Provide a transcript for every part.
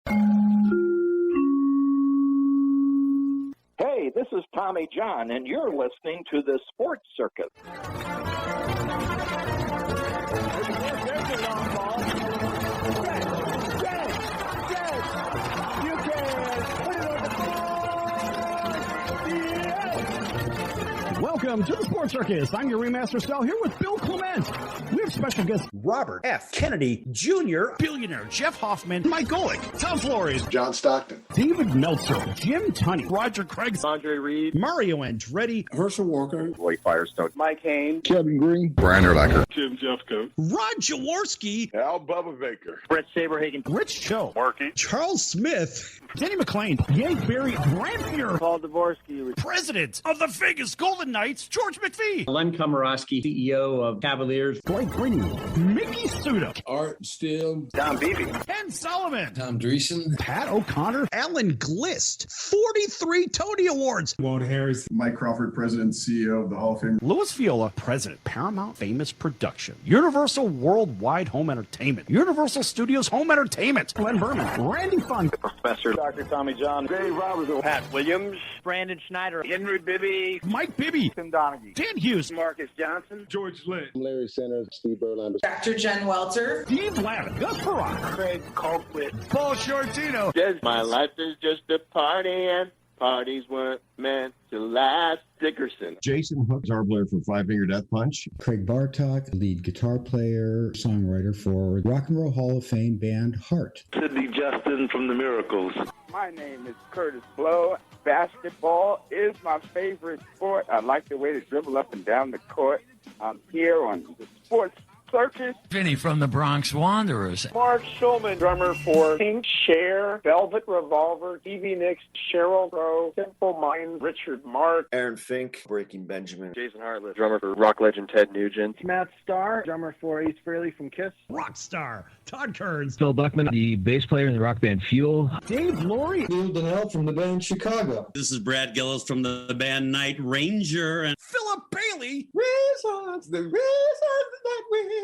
Hey, this is Tommy John, and you're listening to the Sports Circus. Welcome to the Sports Circus. I'm your Ringmaster Sal here with Bill Clement. We have special guests Robert F. Kennedy Jr., billionaire Jeff Hoffman, Mike Golick, Tom Flores, John Stockton, David Meltzer, Jim Tunney, Roger Craig, Andre Reed, Mario Andretti, Herschel Walker, Lloyd Firestone, Mike Haynes, Kevin Green, Brian Urlacher, Jim Jeffcoat, Rod Jaworski, Al Bubba Baker, Brett Saberhagen, Rich Cho, Markey, Charles Smith, Danny McClain, Yank Barry, Grant Fuhrer, Paul Dvorsky, President of the Vegas Golden Knights, George McPhee, Len Komoroski, CEO of Cavaliers, Blake Greenwood, Mickey Suda, Art Steele, Don Beebe, Ken Solomon, Tom Dreesen, Pat O'Connor, Alan Glist, 43 Tony Awards, Walt Harris, Mike Crawford, President and CEO of the Hall of Fame, Louis Viola, President, Paramount Famous Production, Universal Worldwide Home Entertainment, Universal Studios Home Entertainment, Glenn Berman, Randy Fun, Professor Dr. Tommy John, Dave Robertson, Pat Williams, Brandon Schneider, Henry Bibby, Mike Bibby, Tim Donaghy, Dan Hughes, Marcus Johnson, George Litt, Larry Sanders, Steve Berlander, Dr. Jen Welter, Steve Ladd, Gus Perrock, Craig Colquitt, Paul Shortino. My life is just a party and parties weren't meant to last. Dickerson, Jason Hook, guitar player for Five Finger Death Punch, Craig Bartok, lead guitar player, songwriter for Rock and Roll Hall of Fame band Heart. Sidney Justin from the Miracles. My name is Curtis Blow. Basketball is my favorite sport. I like the way they dribble up and down the court. I'm here on the Sports Circus. Vinny from the Bronx Wanderers, Mark Schulman, drummer for Pink, Cher, Velvet Revolver, Stevie Nicks, Sheryl Crow, Simple Minds, Richard Mark, Aaron Fink, Breaking Benjamin, Jason Hartlett, drummer for rock legend Ted Nugent, Matt Starr, drummer for Ace Frehley from Kiss. Rockstar, Todd Kearns, Phil Buckman, the bass player in the rock band Fuel, Dave Laurie, Neil Donnell from the band Chicago. This is Brad Gillis from the band Night Ranger, and Philip Bailey, Reasons, the reasons that we're here.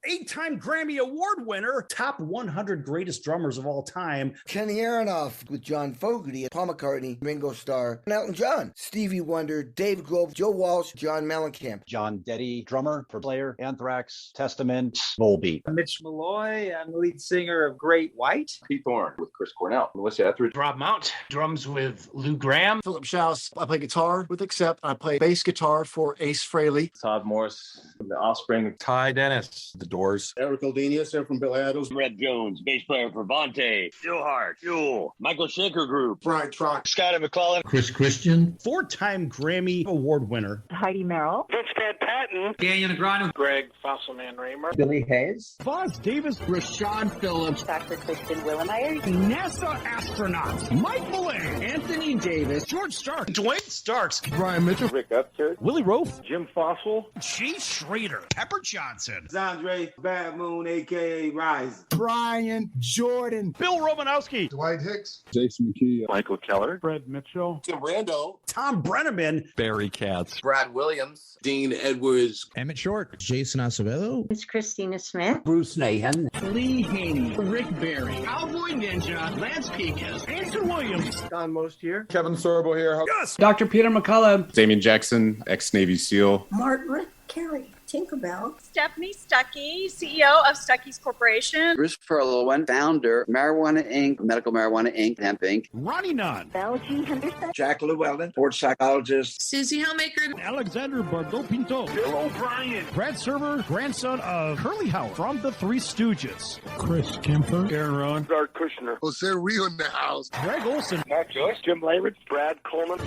8-time Grammy Award winner, top 100 greatest drummers of all time. Kenny Aronoff with John Fogerty, Paul McCartney, Ringo Starr, and Elton John, Stevie Wonder, Dave Grohl, Joe Walsh, John Mellencamp, John Deddy, drummer for Slayer, Anthrax, Testament, Volbeat. Mitch Malloy, I'm the lead singer of Great White, Pete Thorne with Chris Cornell, Melissa Etheridge, Rob Mount, drums with Lou Graham, Philip Schaus, I play guitar with Accept. I play bass guitar for Ace Frehley. Todd Morris from The Offspring, Ty Dennis, The Doors, Eric Aldenius, here from Bill Adams, Red Jones, bass player for Vontae, Phil Hart, Fuel, Michael Schenker Group, Brian Trock, Scotty McClellan, Chris Christian, 4-time Grammy Award winner. Heidi Merrill, Vince Van Patten, Daniel Negreanu, Greg Fossilman Raymer, Billy Hayes, Voss Davis, Rashad Phillips, Dr. Kristen Willemeyer, NASA astronaut, Mike Millay, Anthony Davis, George Stark, Dwayne Starks, Brian Mitchell, Rick Upchurch, Willie Rofe, Jim Fossil, Chief Schrader, Pepper Johnson, Andre Bad Moon, a.k.a. Rise, Brian Jordan, Bill Romanowski, Dwight Hicks, Jason McKee, Michael Keller, Fred Mitchell, Tim Rando, Tom Brenneman, Barry Katz, Brad Williams, Dean Edwards, Emmett Short, Jason Acevedo, it's Christina Smith, Bruce Nahan, Lee Haney, Rick Barry, Cowboy Ninja, Lance Pekas, Andrew Williams, Don Most here, Kevin Sorbo here, Gus, Dr. Peter McCullough, Damian Jackson, ex-Navy SEAL, Margaret Carey, Tinkerbell, Stephanie Stuckey, CEO of Stuckey's Corporation. Christopher Lowen, founder, Marijuana Inc., Medical Marijuana Inc., Hemp Inc., Ronnie Nunn, Belle G. Henderson, Jack Llewellyn, sports psychologist, Susie Hellmaker. Alexander Bardot Pinto, Bill O'Brien, Brad Server, grandson of Curly Howard from the Three Stooges, Chris Kemper, Aaron Ron, Art Kushner, Jose Rio in the house, Greg Olson, Matt Joyce, Jim Layridge, Brad Coleman,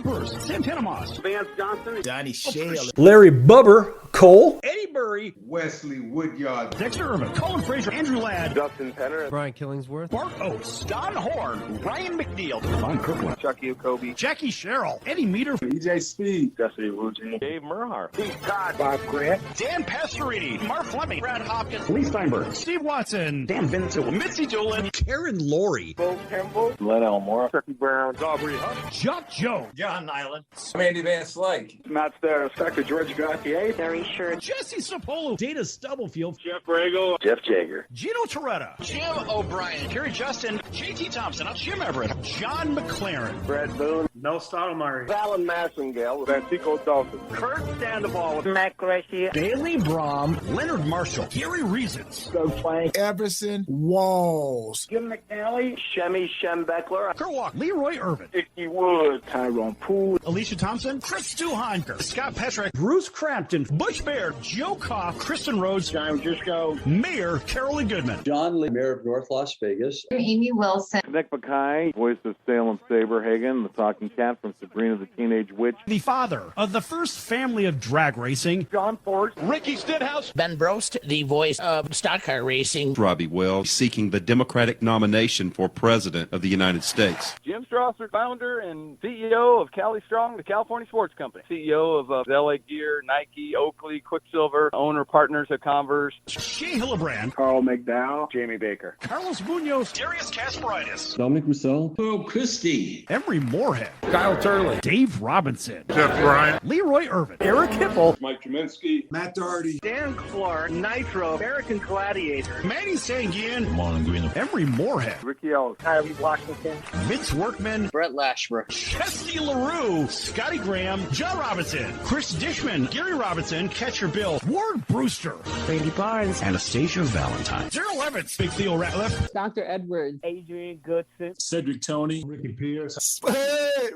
Burst, Santana Moss, Vance Johnson, Donnie Shale, Larry Bubber, Cole, Eddie Burry, Wesley Woodyard, Dexter Irvin, Colin Fraser, Andrew Ladd, Dustin Penner, Brian Killingsworth, Bart Oates, Don Horn, Ryan McNeil, Von Kirkland, Chucky Okobe, Jackie Sherrill, Eddie Meter, EJ Speed, Jesse Woodsy, Dave Merhar, Steve Todd, Bob Grant, Dan Pastorini, Mark Fleming, Brad Hopkins, Lee Steinberg, Steve Watson, Dan Vincent, Mitzi Dolan, Karen Laurie, Bo Campbell, Len Elmore, Turkey Brown, Aubrey Huff, Chuck Joe, John Nyland, Randy Van Slyke, Matt Starr, Dr. George Gauthier, Barry Asher. Jesse Sapolo. Dana Stubblefield. Jeff Brago. Jeff Jager. Gino Toretta. Jim O'Brien. Kerry Justin. JT Thompson. Jim Everett. John McLaren. Brad Boone. Mel Stottlemyre. Alan Massengale. Vantico Dolphin. Kurt Sandoval. Matt Gresham. Bailey Brom. Leonard Marshall. Gary Reasons. Doug Plank. Everson Walls. Jim McNally. Shemmy Schembeckler. Kerwalk. Leroy Irvin. Icky Wood. Tyrone Poole. Alicia Thompson. Chris Stuhonker. Scott Petrick. Bruce Crampton. Bush Baird. Joe Koff. Kristen Rhodes. John Gisco. Mayor Carolyn Goodman. John Lee, Mayor of North Las Vegas. Amy Wilson. Nick Mackay, voice of Salem Saberhagen, the talking cat from Sabrina the Teenage Witch. The father of the first family of drag racing. John Ford. Ricky Stenhouse. Ben Brost, the voice of stock car racing. Robbie Wells, seeking the Democratic nomination for President of the United States. Jim Strasser, founder and CEO of Cali Strong, the California Sports Company. CEO of LA Gear, Nike, Oakley, Quicksilver, owner partners of Converse. Shea Hillebrand. Carl McDowell. Jamie Baker. Carlos Munoz. Darius Kasparaitis. Dominic Roussel. Pearl Christie. Emery Moorhead. Kyle Turley. Dave Robinson. Jeff Bryant. Leroy Irvin. Eric Hipple. Mike Kaminsky. Matt Doherty. Dan Clark. Nitro. American Gladiator. Manny Sanguin. Marlon Green. Emery Moorhead. Ricky Ellis. Kylie Washington. Vince Workman. Brett Lashbrook. Chesty LaRue. Scotty Graham. John Robinson. Chris Dishman. Gary Robinson. Catcher Bill. Ward Brewster. Brady Barnes. Anastasia Valentine. Daryl Evans. Big Theo Ratliff. Dr. Edwards. Adrian Goodson. Cedric Tony. Ricky Pierce. Rusty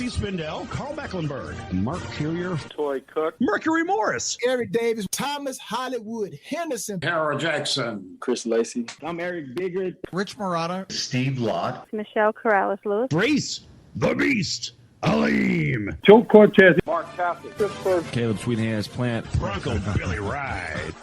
Spindell. Carl Mecklenburg. Mark Currier. Toy Cook. Mercury Morris. Eric Davis. Thomas Hollywood Henderson. Harold Jackson. Chris Lacey. I'm Eric Biggert. Rich Murata. Steve Lott. Michelle Corrales-Lewis. Brace. The Beast. Aleem. Joe Cortez. Mark Cassidy. Chris Bird. Caleb Sweethands Plant. Bronco Billy Ride.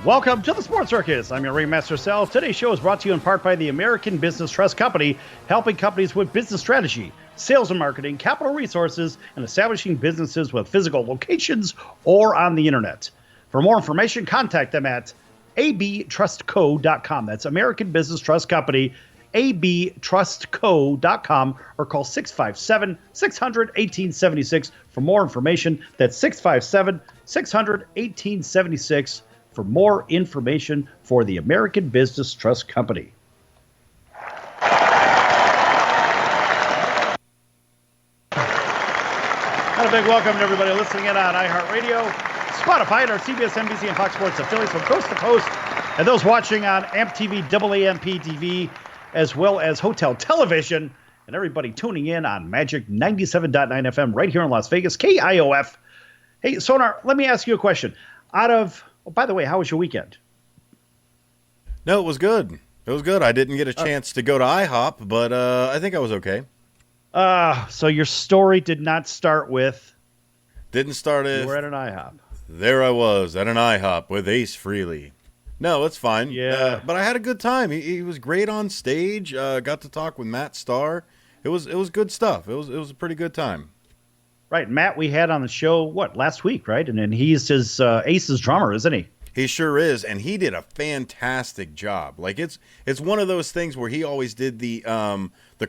Welcome to the Sports Circus. I'm your Ringmaster Sal. Today's show is brought to you in part by the American Business Trust Company, helping companies with business strategy, sales and marketing, capital resources, and establishing businesses with physical locations or on the internet. For more information, contact them at abtrustco.com. That's American Business Trust Company, abtrustco.com, or call 657-600-1876 for more information. That's 657-600-1876 for more information for the American Business Trust Company. And a big welcome to everybody listening in on iHeartRadio, Spotify, and our CBS, NBC, and Fox Sports affiliates from coast to coast, and those watching on AMP TV, AAMP TV, as well as Hotel Television, and everybody tuning in on Magic 97.9 FM right here in Las Vegas, KIOF. Hey, Sonar, let me ask you a question. By the way, how was your weekend? No, it was good. It was good. I didn't get a chance to go to IHOP, but I think I was okay. So your story did not start with... Didn't start You were at an IHOP. There I was at an IHOP with Ace Frehley. No, it's fine. Yeah. But I had a good time. He was great on stage. Got to talk with Matt Starr. It was good stuff. It was a pretty good time. Right, Matt, we had on the show, last week, right? And then he's his Ace's drummer, isn't he? He sure is, and he did a fantastic job. Like it's one of those things where he always did the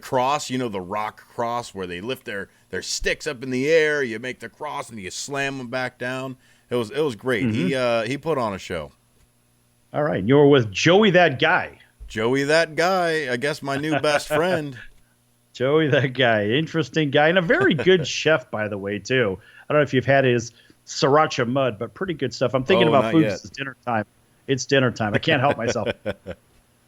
cross, the rock cross, where they lift their sticks up in the air, you make the cross, and you slam them back down. It was great. Mm-hmm. He put on a show. All right, you were with Joey That Guy. Joey That Guy, I guess my new best friend. Joey That Guy, interesting guy, and a very good chef, by the way, too. I don't know if you've had his sriracha mud, but pretty good stuff. I'm thinking about food. It's dinner time. It's dinner time. I can't help myself.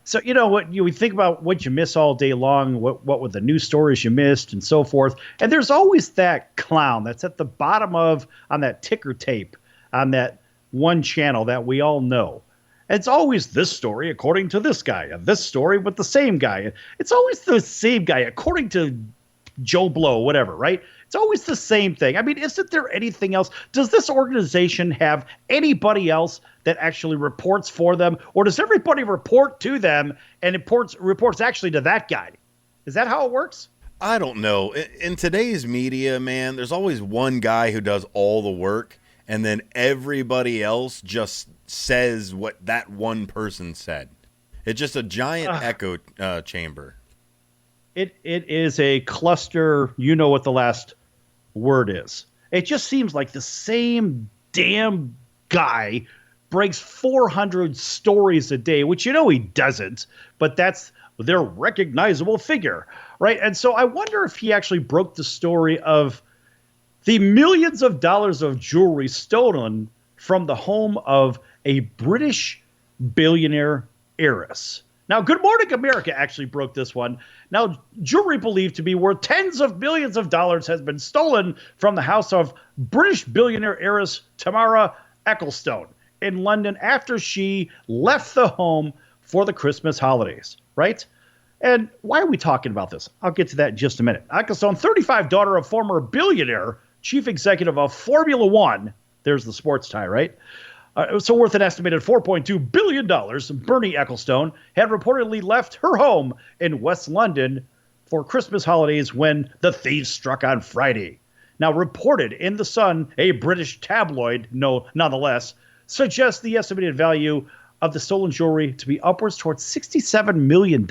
So, we think about what you miss all day long, what were the news stories you missed, and so forth. And there's always that clown that's at the bottom on that ticker tape, on that one channel that we all know. It's always this story according to this guy, and this story with the same guy. It's always the same guy according to Joe Blow, whatever, right? It's always the same thing. I mean, isn't there anything else? Does this organization have anybody else that actually reports for them? Or does everybody report to them and reports actually to that guy? Is that how it works? I don't know. In today's media, man, there's always one guy who does all the work, and then everybody else just says what that one person said. It's just a giant echo chamber. It is a cluster. You know what the last word is. It just seems like the same damn guy breaks 400 stories a day, which you know he doesn't, but that's their recognizable figure, right? And so I wonder if he actually broke the story of the millions of dollars of jewelry stolen from the home of a British billionaire heiress. Now, Good Morning America actually broke this one. Now, jewelry believed to be worth tens of millions of dollars has been stolen from the house of British billionaire heiress Tamara Ecclestone in London after she left the home for the Christmas holidays, right? And why are we talking about this? I'll get to that in just a minute. Ecclestone, 35, daughter of former billionaire, chief executive of Formula One. There's the sports tie, right? So worth an estimated $4.2 billion, Bernie Ecclestone had reportedly left her home in West London for Christmas holidays when the thieves struck on Friday. Now, reported in The Sun, a British tabloid, nonetheless, suggests the estimated value of the stolen jewelry to be upwards towards $67 million.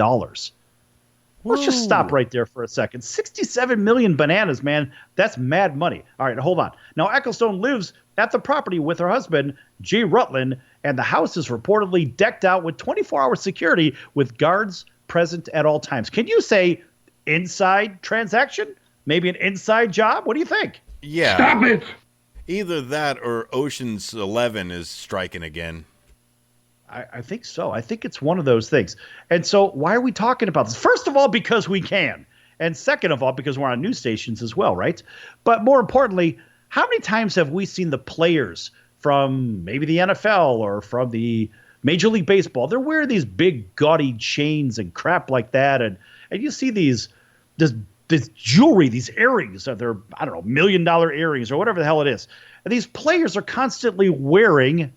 Let's just stop right there for a second. 67 million bananas, man. That's mad money. All right, hold on. Now, Ecclestone lives at the property with her husband, Jay Rutland, and the house is reportedly decked out with 24-hour security with guards present at all times. Can you say inside transaction? Maybe an inside job? What do you think? Yeah. Stop it! Either that or Ocean's 11 is striking again. I think so. I think it's one of those things. And so why are we talking about this? First of all, because we can. And second of all, because we're on news stations as well, right? But more importantly, how many times have we seen the players from maybe the NFL or from the Major League Baseball? They're wearing these big gaudy chains and crap like that. And you see this jewelry, these earrings that they're, I don't know, $1 million earrings or whatever the hell it is. And these players are constantly wearing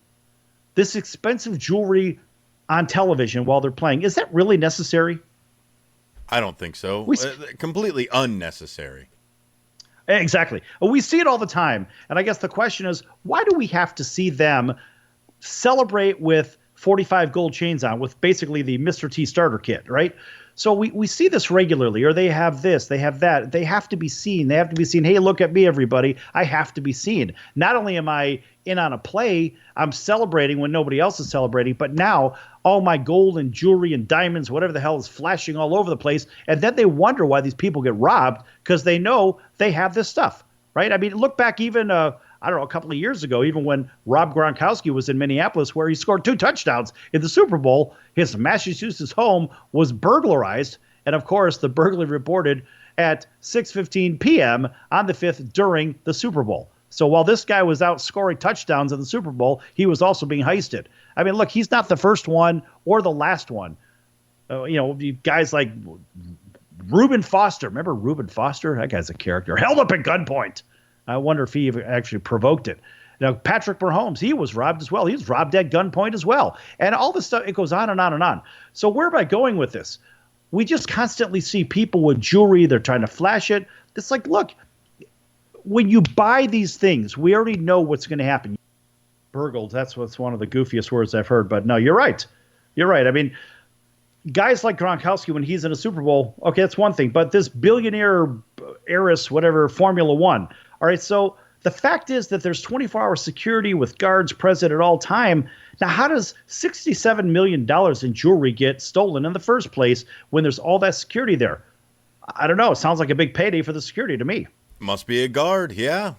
this expensive jewelry on television while they're playing. Is that really necessary? I don't think so. Completely unnecessary. Exactly. We see it all the time. And I guess the question is, why do we have to see them celebrate with 45 gold chains on with basically the Mr. T starter kit, right? So we see this regularly, or they have this, they have that. They have to be seen. They have to be seen. Hey, look at me, everybody. I have to be seen. Not only am I in on a play, I'm celebrating when nobody else is celebrating, but now all my gold and jewelry and diamonds, whatever the hell, is flashing all over the place. And then they wonder why these people get robbed because they know they have this stuff, right? I mean, look back even I don't know, a couple of years ago, even when Rob Gronkowski was in Minneapolis, where he scored 2 touchdowns in the Super Bowl, his Massachusetts home was burglarized. And of course, the burglary reported at 6:15 p.m. on the 5th during the Super Bowl. So while this guy was out scoring touchdowns in the Super Bowl, he was also being heisted. I mean, look, he's not the first one or the last one. Guys like Reuben Foster. Remember Reuben Foster? That guy's a character. Held up at gunpoint. I wonder if he actually provoked it. Now, Patrick Mahomes, he was robbed as well. He was robbed at gunpoint as well. And all this stuff, it goes on and on and on. So where am I going with this? We just constantly see people with jewelry. They're trying to flash it. It's like, look, when you buy these things, we already know what's going to happen. Burgled, that's one of the goofiest words I've heard. But no, you're right. You're right. I mean, guys like Gronkowski, when he's in a Super Bowl, okay, that's one thing. But this billionaire heiress, whatever, Formula One, all right, so the fact is that there's 24-hour security with guards present at all time. Now, how does $67 million in jewelry get stolen in the first place when there's all that security there? I don't know. It sounds like a big payday for the security to me. Must be a guard, yeah.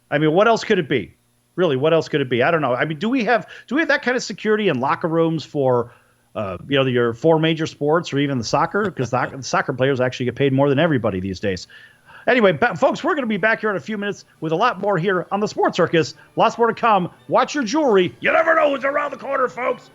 I mean, what else could it be? Really, what else could it be? I don't know. I mean, do we have that kind of security in locker rooms for your 4 major sports or even the soccer? Because the soccer players actually get paid more than everybody these days. Anyway, folks, we're going to be back here in a few minutes with a lot more here on the Sports Circus. Lots more to come. Watch your jewelry. You never know who's around the corner, folks.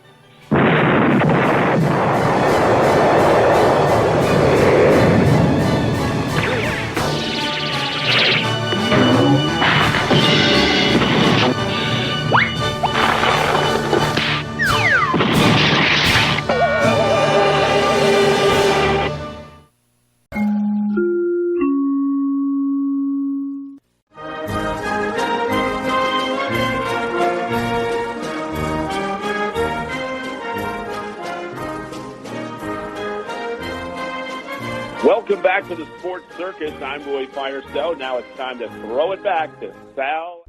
Welcome back to the Sports Circus. I'm Roy Firestone. Now it's time to throw it back to Sal.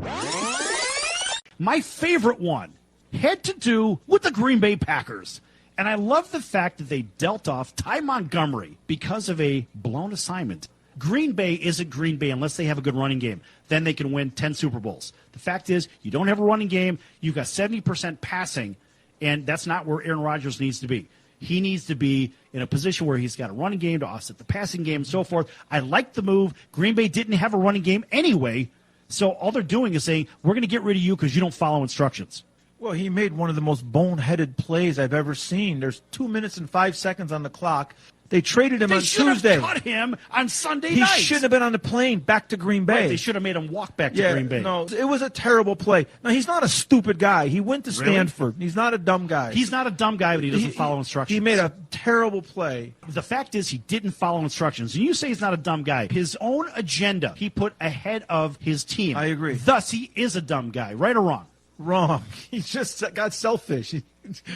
My favorite one had to do with the Green Bay Packers. And I love the fact that they dealt off Ty Montgomery because of a blown assignment. Green Bay isn't Green Bay unless they have a good running game. Then they can win 10 Super Bowls. The fact is, you don't have a running game. You've got 70% passing, and that's not where Aaron Rodgers needs to be. He needs to be in a position where he's got a running game to offset the passing game and so forth. I like the move. Green Bay didn't have a running game anyway, so all they're doing is saying, we're going to get rid of you because you don't follow instructions. Well, he made one of the most boneheaded plays I've ever seen. There's 2 minutes and 5 seconds on the clock. They traded him on Tuesday. They should have cut him on Sunday night. He shouldn't have been on the plane back to Green Bay. Right, they should have made him walk back to Green Bay. No, it was a terrible play. Now, he's not a stupid guy. He went to Stanford. He's not a dumb guy. He's not a dumb guy, but he doesn't follow instructions. He made a terrible play. The fact is he didn't follow instructions. And you say he's not a dumb guy. His own agenda he put ahead of his team. I agree. Thus, he is a dumb guy. Right or wrong? Wrong. He just got selfish.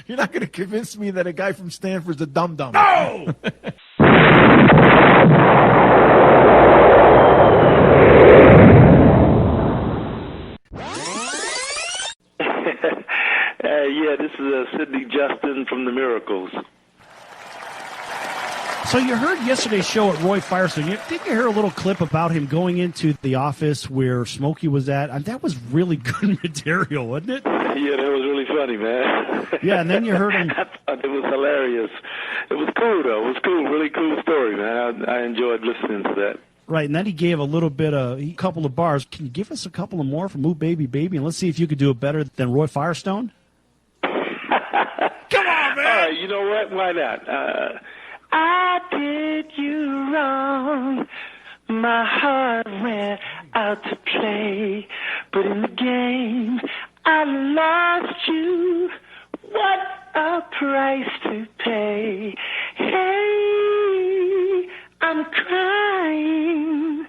You're not going to convince me that a guy from Stanford's a dum-dum. No! Yeah, this is Sidney Justin from The Miracles. So you heard yesterday's show at Roy Firestone. Did you hear a little clip about him going into the office where Smokey was at? And that was really good material, wasn't it? Yeah, that was really funny, man. Yeah, and then you heard him. I thought it was hilarious. It was cool, though. It was cool. Really cool story, man. I enjoyed listening to that. Right, and then he gave a couple of bars. Can you give us a couple of more from Ooh Baby Baby? And let's see if you could do it better than Roy Firestone. Come on, man! All right, you know what? Why not? I did you wrong. My heart went out to play, but in the game I lost you. What a price to pay. Hey, I'm crying.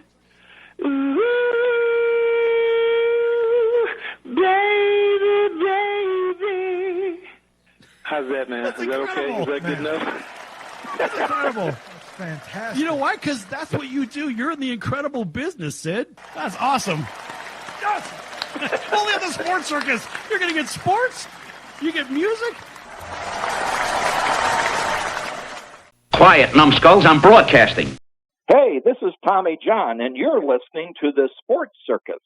Ooh, baby, baby. How's that, man? That's Is that okay? Is that good enough? That's incredible. That's fantastic. You know why? Because that's what you do. You're in the incredible business, Sid. That's awesome. Yes! Only on the Sports Circus. You're going to get sports. You get music. Quiet, numbskulls. I'm broadcasting. Hey, this is Tommy John, and you're listening to the Sports Circus.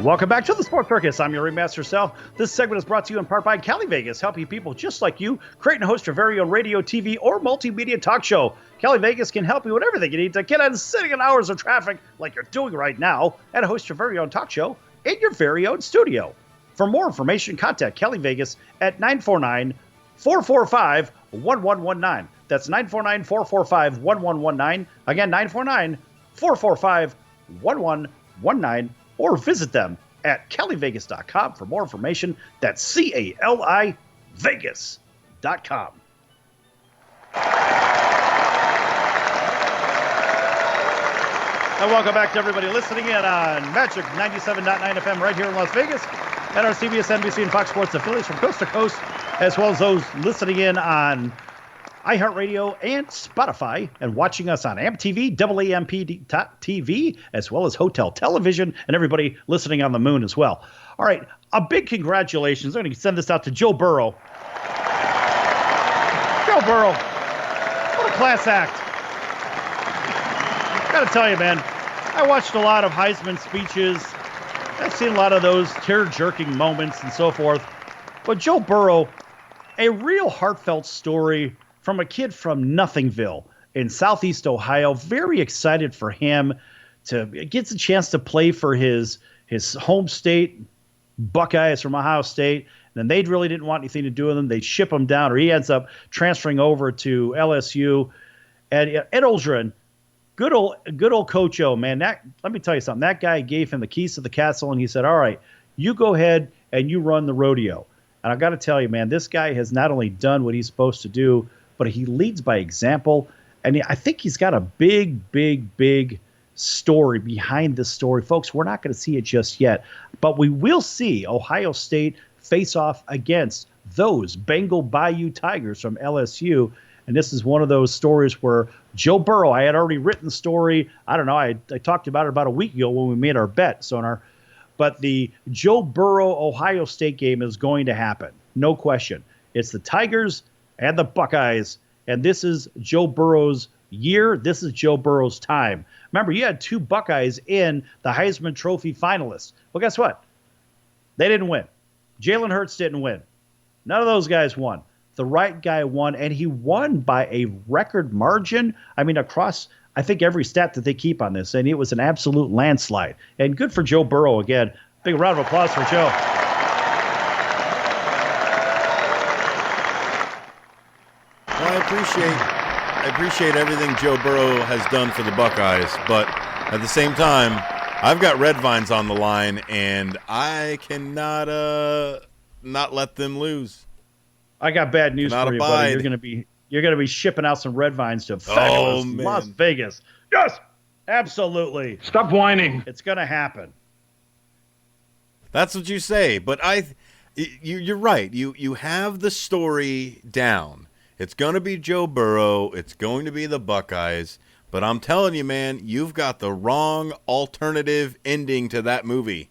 Welcome back to the Sports Circus. I'm your Ringmaster Sal. This segment is brought to you in part by Cali Vegas, helping people just like you create and host your very own radio, TV, or multimedia talk show. Cali Vegas can help you with everything you need to get out of sitting in hours of traffic like you're doing right now and host your very own talk show in your very own studio. For more information, contact Cali Vegas at 949-445-1119. That's 949-445-1119. Again, 949-445-1119. Or visit them at CaliVegas.com for more information. That's CALI Vegas.com. And welcome back to everybody listening in on Magic 97.9 FM right here in Las Vegas and our CBS, NBC, and Fox Sports affiliates from coast to coast, as well as those listening in on iHeartRadio and Spotify, and watching us on AMP-TV, AAMP.TV, as well as Hotel Television, and everybody listening on the moon as well. All right, a big congratulations. I'm going to send this out to Joe Burrow. Joe Burrow, what a class act. Got to tell you, man, I watched a lot of Heisman speeches. I've seen a lot of those tear-jerking moments and so forth. But Joe Burrow, a real heartfelt story from a kid from Nothingville in Southeast Ohio. Very excited for him to get the chance to play for his home state, Buckeyes from Ohio State. And then they really didn't want anything to do with him. They ship him down, or he ends up transferring over to LSU. And Ed Ogeron, good old Coach O, man. Let me tell you something. That guy gave him the keys to the castle, and he said, all right, you go ahead and you run the rodeo. And I've got to tell you, man, this guy has not only done what he's supposed to do, but he leads by example. And I think he's got a big story behind this story. Folks, we're not going to see it just yet, but we will see Ohio State face off against those Bengal Bayou Tigers from LSU. And this is one of those stories where Joe Burrow, I had already written the story. I don't know. I talked about it about a week ago when we made our bet, Sonar. But the Joe Burrow-Ohio State game is going to happen. No question. It's the Tigers and the Buckeyes. And this is Joe Burrow's year. This is Joe Burrow's time. Remember, you had 2 Buckeyes in the Heisman Trophy finalists. Well, guess what? They didn't win. Jalen Hurts didn't win. None of those guys won. The right guy won, and he won by a record margin. I mean, across, I think, every stat that they keep on this, and it was an absolute landslide. And good for Joe Burrow again. Big round of applause for Joe. Well, I appreciate everything Joe Burrow has done for the Buckeyes, but at the same time, I've got red vines on the line, and I cannot not let them lose. I got bad news for you, buddy. You're gonna be shipping out some red vines to fabulous Las Vegas. Yes, absolutely. Stop whining. It's gonna happen. That's what you say, but you're right. You have the story down. It's gonna be Joe Burrow. It's going to be the Buckeyes. But I'm telling you, man, you've got the wrong alternative ending to that movie.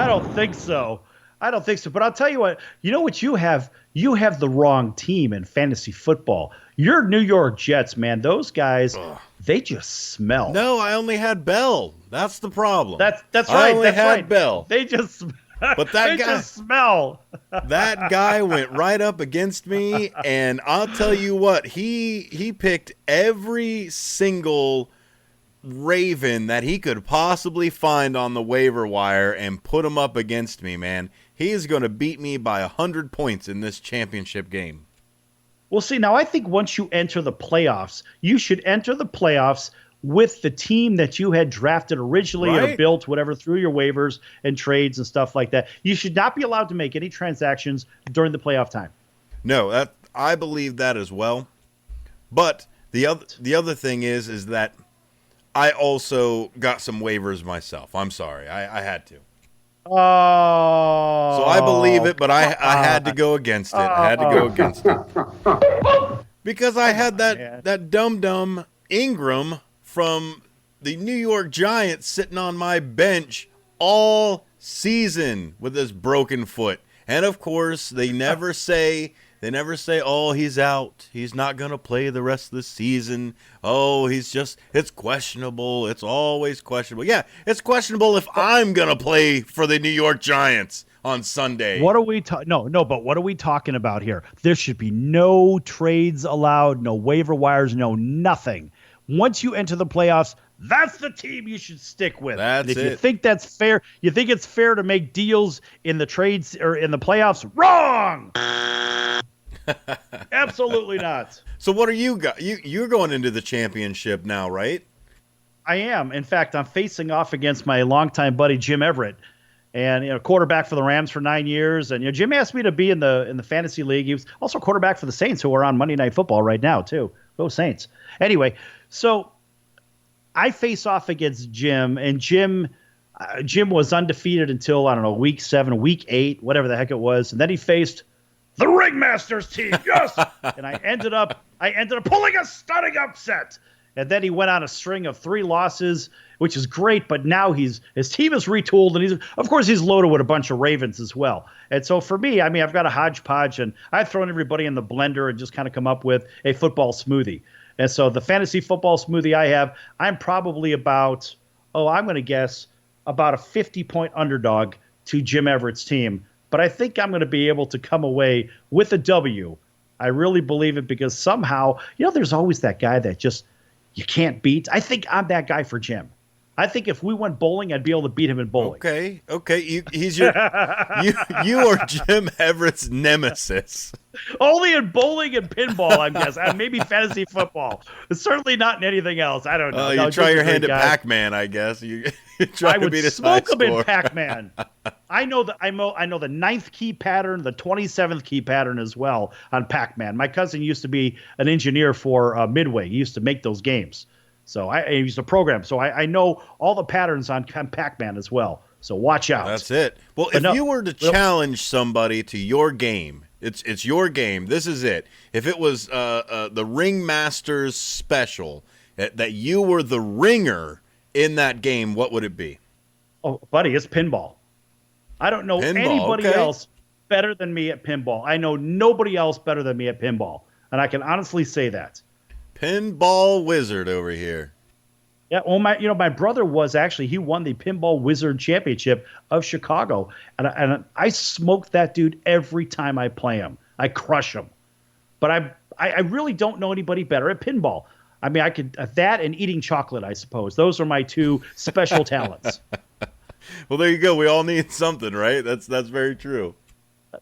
I don't think so. But I'll tell you what. You know what you have? You have the wrong team in fantasy football. Your New York Jets, man. Those guys, they just smell. No, I only had Bell. That's the problem. That's right. I only had Bell. They just. But that they guy, just smell. That guy went right up against me, and I'll tell you what. He picked every single Raven that he could possibly find on the waiver wire and put him up against me, man. He is going to beat me by 100 points in this championship game. Well, see, now I think once you enter the playoffs, you should enter the playoffs with the team that you had drafted originally or built, whatever, through your waivers and trades and stuff like that. You should not be allowed to make any transactions during the playoff time. No, I believe that as well. But the other thing is that I also got some waivers myself. I'm sorry. I had to. Oh. So I believe it, but I had to go against it. I had to go against it. Because I had that dumb Ingram from the New York Giants sitting on my bench all season with his broken foot. And of course, they never say, oh, he's out. He's not going to play the rest of the season. Oh, it's questionable. It's always questionable. Yeah, it's questionable if I'm going to play for the New York Giants on Sunday. What are we but what are we talking about here? There should be no trades allowed, no waiver wires, no nothing. Once you enter the playoffs, that's the team you should stick with. That's if it. You think that's fair, you think it's fair to make deals in the trades or in the playoffs? Wrong. Absolutely not. So what are you got? You're going into the championship now, right? I am. In fact, I'm facing off against my longtime buddy Jim Everett, and quarterback for the Rams for 9 years. And Jim asked me to be in the fantasy league. He was also quarterback for the Saints, who are on Monday Night Football right now too. Go Saints. Anyway, so I face off against Jim, and Jim was undefeated until, I don't know, week 7, week 8, whatever the heck it was, and then he faced the Ringmasters team. Yes, and I ended up pulling a stunning upset. And then he went on a string of 3 losses, which is great. But now his team is retooled, and he's loaded with a bunch of Ravens as well. And so for me, I mean, I've got a hodgepodge, and I've thrown everybody in the blender and just kind of come up with a football smoothie. And so the fantasy football smoothie I have, I'm probably about, I'm going to guess, about a 50-point underdog to Jim Everett's team. But I think I'm going to be able to come away with a W. I really believe it, because somehow, there's always that guy that just you can't beat. I think I'm that guy for Jim. I think if we went bowling, I'd be able to beat him in bowling. Okay. He's your you are Jim Everett's nemesis. Only in bowling and pinball, I'm guessing. Maybe fantasy football. It's certainly not in anything else. I don't know. You try your hand at Pac-Man, I guess. You try to beat his high smoke him score. in Pac-Man. I know the 9th key pattern, the 27th key pattern as well on Pac-Man. My cousin used to be an engineer for Midway. He used to make those games. So I used to program. So I know all the patterns on Pac-Man as well. So watch out. That's it. Well, if you were to challenge somebody to your game, it's your game. This is it. If it was the Ringmaster's special, that you were the ringer in that game, what would it be? Oh, buddy, it's pinball. I don't know anybody else better than me at pinball. I know nobody else better than me at pinball. And I can honestly say that. Pinball wizard over here. Yeah, well, my brother he won the Pinball Wizard Championship of Chicago, and I smoke that dude every time I play him. I crush him, but I really don't know anybody better at pinball. I mean, I could that and eating chocolate, I suppose. Those are my two special talents. Well, there you go. We all need something, right? That's very true.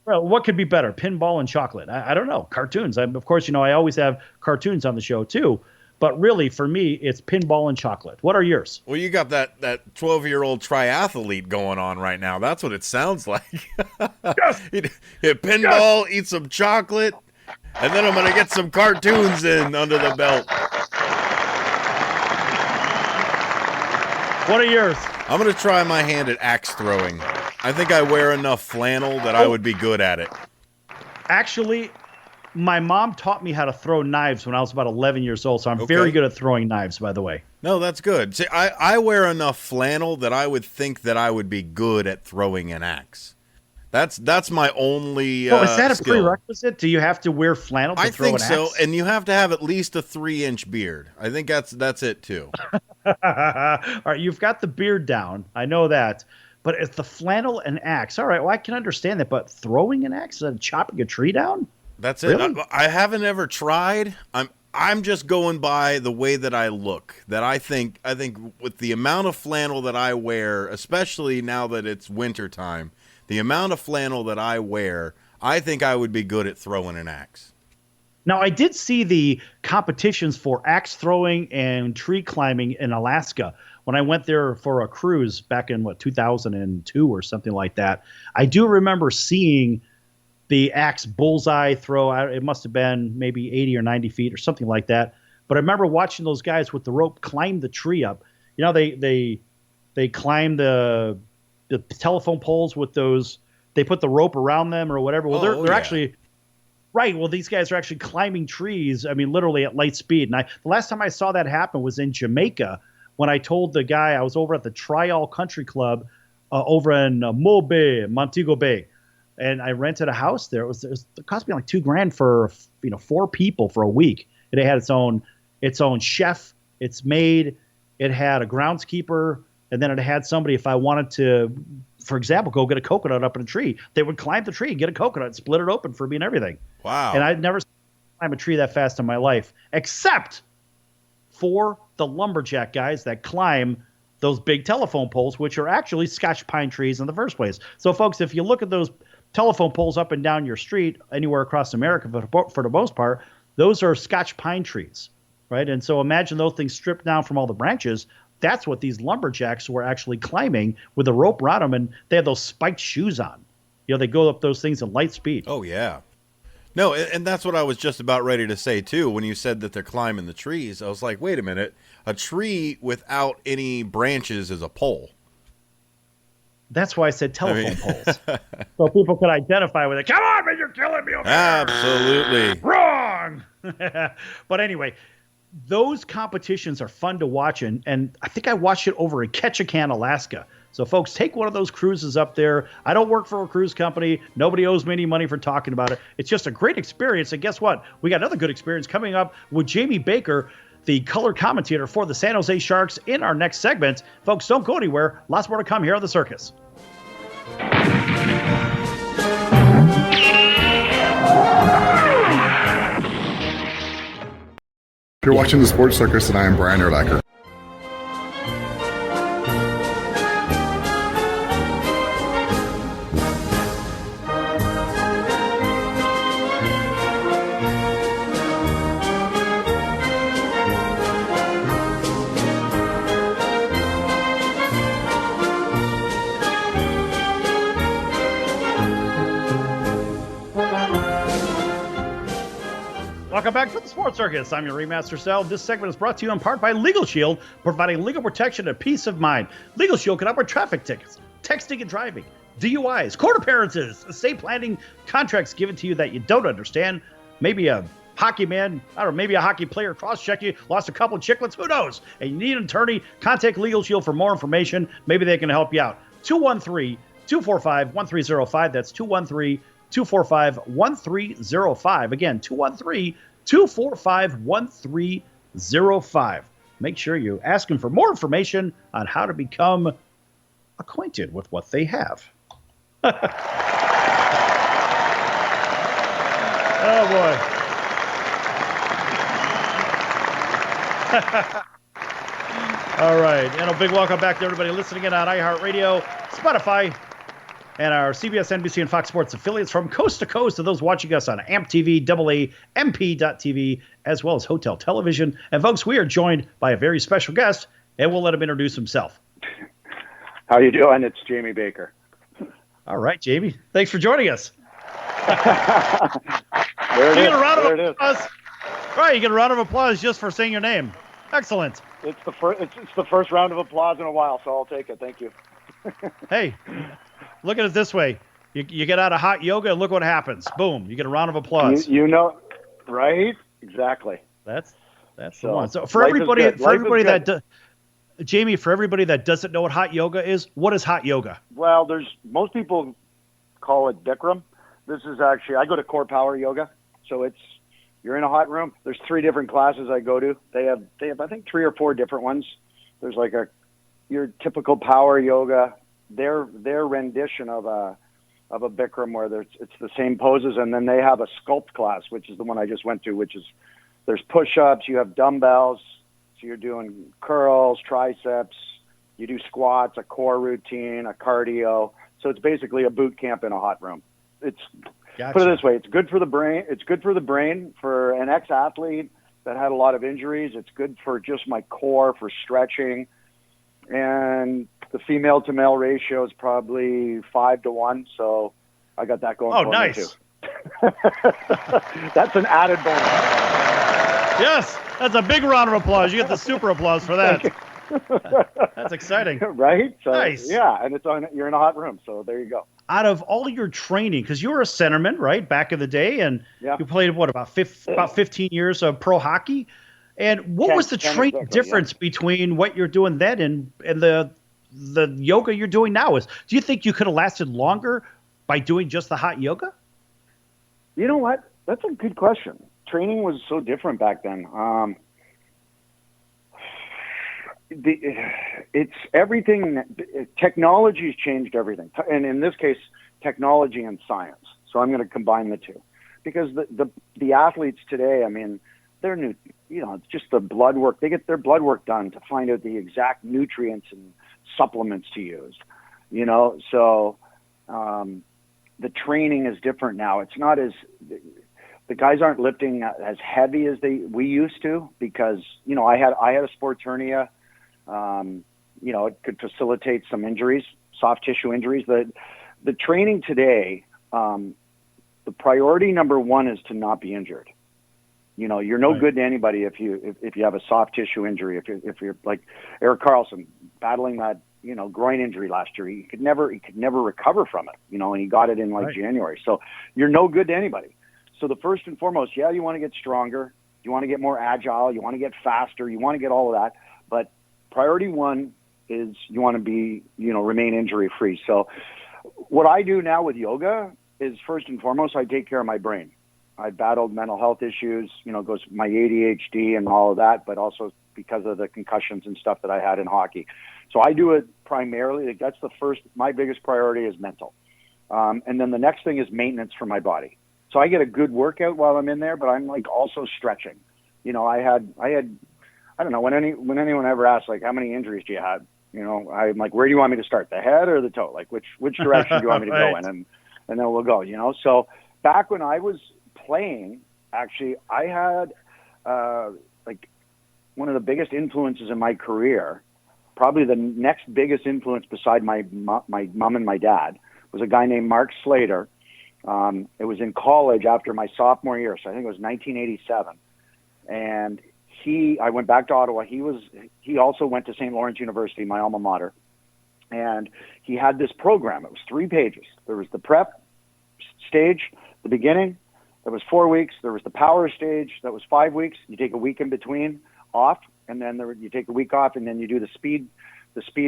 Well, what could be better, pinball and chocolate? I don't know. Cartoons. Of course, I always have cartoons on the show too. But really, for me, it's pinball and chocolate. What are yours? Well, you got that 12-year-old triathlete going on right now. That's what it sounds like. Yes! Hit pinball, eat some chocolate, and then I'm going to get some cartoons in under the belt. What are yours? I'm going to try my hand at axe throwing. I think I wear enough flannel that I would be good at it. Actually, my mom taught me how to throw knives when I was about 11 years old, so I'm very good at throwing knives, by the way. No, that's good. See, I wear enough flannel that I would think that I would be good at throwing an axe. That's my only Oh, is that a skill. prerequisite? Do you have to wear flannel to throw an axe? I think so, and you have to have at least a 3-inch beard. I think that's it, too. All right, you've got the beard down. I know that. But it's the flannel and axe. All right, well, I can understand that, but throwing an axe and chopping a tree down? That's it. Really? I haven't ever tried. I'm just going by the way that I look. That I think with the amount of flannel that I wear, especially now that it's wintertime, the amount of flannel that I wear, I think I would be good at throwing an axe. Now, I did see the competitions for axe throwing and tree climbing in Alaska when I went there for a cruise back in, 2002 or something like that. I do remember seeing the axe bullseye throw. It must have been maybe 80 or 90 feet or something like that. But I remember watching those guys with the rope climb the tree up. They climb the telephone poles with those. They put the rope around them or whatever. Well, they're actually right. Well, these guys are actually climbing trees. I mean, literally at light speed. And the last time I saw that happen was in Jamaica when I told the guy I was over at the Trial Country Club over in Montego Bay. And I rented a house there. It cost me like $2,000 for 4 people for a week. It had its own chef, its maid. It had a groundskeeper, and then it had somebody. If I wanted to, for example, go get a coconut up in a tree, they would climb the tree, get a coconut, split it open for me and everything. Wow! And I'd never climbed a tree that fast in my life, except for the lumberjack guys that climb those big telephone poles, which are actually Scotch pine trees in the first place. So, folks, if you look at those telephone poles up and down your street anywhere across America, but for the most part, those are Scotch pine trees, right? And so imagine those things stripped down from all the branches. That's what these lumberjacks were actually climbing with a rope around them, and they had those spiked shoes on. They go up those things at light speed. Oh, yeah. No, and that's what I was just about ready to say, too. When you said that they're climbing the trees, I was like, wait a minute. A tree without any branches is a pole. That's why I said telephone poles. So people could identify with it. Come on, man, you're killing me over there. Absolutely. Wrong. But anyway, those competitions are fun to watch. And I think I watched it over in Ketchikan, Alaska. So, folks, take one of those cruises up there. I don't work for a cruise company. Nobody owes me any money for talking about it. It's just a great experience. And guess what? We got another good experience coming up with Jamie Baker, the color commentator for the San Jose Sharks, in our next segment. Folks, don't go anywhere. Lots more to come here on The Circus. You're watching The Sports Circus, and I am Brian Erlacher. Sports Circus. I'm your Ringmaster Sal. This segment is brought to you in part by Legal Shield, providing legal protection and peace of mind. Legal Shield can offer traffic tickets, texting and driving, DUIs, court appearances, estate planning, contracts given to you that you don't understand. Maybe a hockey man, I don't know, maybe a hockey player cross-checked you, lost a couple of chiclets, who knows? And you need an attorney, contact Legal Shield for more information. Maybe they can help you out. 213-245-1305. That's 213-245-1305. Again, 213-245-1305. Make sure you ask them for more information on how to become acquainted with what they have. Oh, boy. All right. And a big welcome back to everybody listening in on iHeartRadio, Spotify, and our CBS, NBC, and Fox Sports affiliates from coast to coast, to those watching us on AMP TV, AAMP.TV, as well as Hotel Television. And folks, we are joined by a very special guest, and we'll let him introduce himself. How you doing? It's Jamie Baker. All right, Jamie. Thanks for joining us. There it is. A round of applause. All right, you get a round of applause just for saying your name. Excellent. It's the first round of applause in a while, so I'll take it. Thank you. Hey, look at it this way. You get out of hot yoga and look what happens. Boom, you get a round of applause. You know, right? Exactly. That's the one. So for everybody that Jamie, for everybody that doesn't know what hot yoga is, what is hot yoga? Well, most people call it Bikram. This is actually, I go to Core Power Yoga, so you're in a hot room. There's 3 different classes I go to. They have I think 3 or 4 different ones. There's like your typical power yoga, their rendition of a Bikram where it's the same poses, and then they have a sculpt class, which is the one I just went to, which is there's push-ups, you have dumbbells, so you're doing curls, triceps, you do squats, a core routine, a cardio. So it's basically a boot camp in a hot room. Gotcha. Put it this way, it's good for the brain. It's good for the brain for an ex-athlete that had a lot of injuries. It's good for just my core, for stretching. And the female to male ratio is probably 5-1. So I got that going for me too. That's an added bonus. Yes, that's a big round of applause. You get the super applause for that. That's exciting. Right? So, nice. Yeah, and you're in a hot room, so there you go. Out of all your training, because you were a centerman, right, back in the day, and you played, about 15 years of pro hockey. And what was the training difference between what you're doing then and the yoga you're doing now? Do you think you could have lasted longer by doing just the hot yoga? You know what? That's a good question. Training was so different back then. It's everything. Technology's changed everything, and in this case, technology and science. So I'm going to combine the two, because the athletes today, I mean, they're new. It's just the blood work. They get their blood work done to find out the exact nutrients and supplements to use. So the training is different now. It's not as the guys aren't lifting as heavy as we used to, because I had a sports hernia. It could facilitate some injuries, soft tissue injuries. The training today, the priority number one is to not be injured. You're no good to anybody if you have a soft tissue injury. If you're like Eric Carlson battling that groin injury last year, he could never recover from it. And he got it in January. So you're no good to anybody. So the first and foremost, you want to get stronger, you want to get more agile, you want to get faster, you want to get all of that, but priority one is you want to be, remain injury free. So what I do now with yoga is, first and foremost, I take care of my brain. I battled mental health issues, goes my ADHD and all of that, but also because of the concussions and stuff that I had in hockey. So I do it primarily. That's my biggest priority is mental. And then the next thing is maintenance for my body. So I get a good workout while I'm in there, but I'm also stretching. I had, I don't know, when anyone ever asks, how many injuries do you have? I'm like, where do you want me to start, the head or the toe? Which direction do you want me to go in? And then we'll go, So back when I was playing, actually, I had one of the biggest influences in my career, probably the next biggest influence beside my mom and my dad, was a guy named Mark Slater. It was in college after my sophomore year, so I think it was 1987. And I went back to Ottawa. He also went to St. Lawrence University, my alma mater. And he had this program. It was 3 pages. There was the prep stage, the beginning. That was 4 weeks. There was the power stage. That was 5 weeks. You take a week in between off, and then you take a week off, and then you do the speed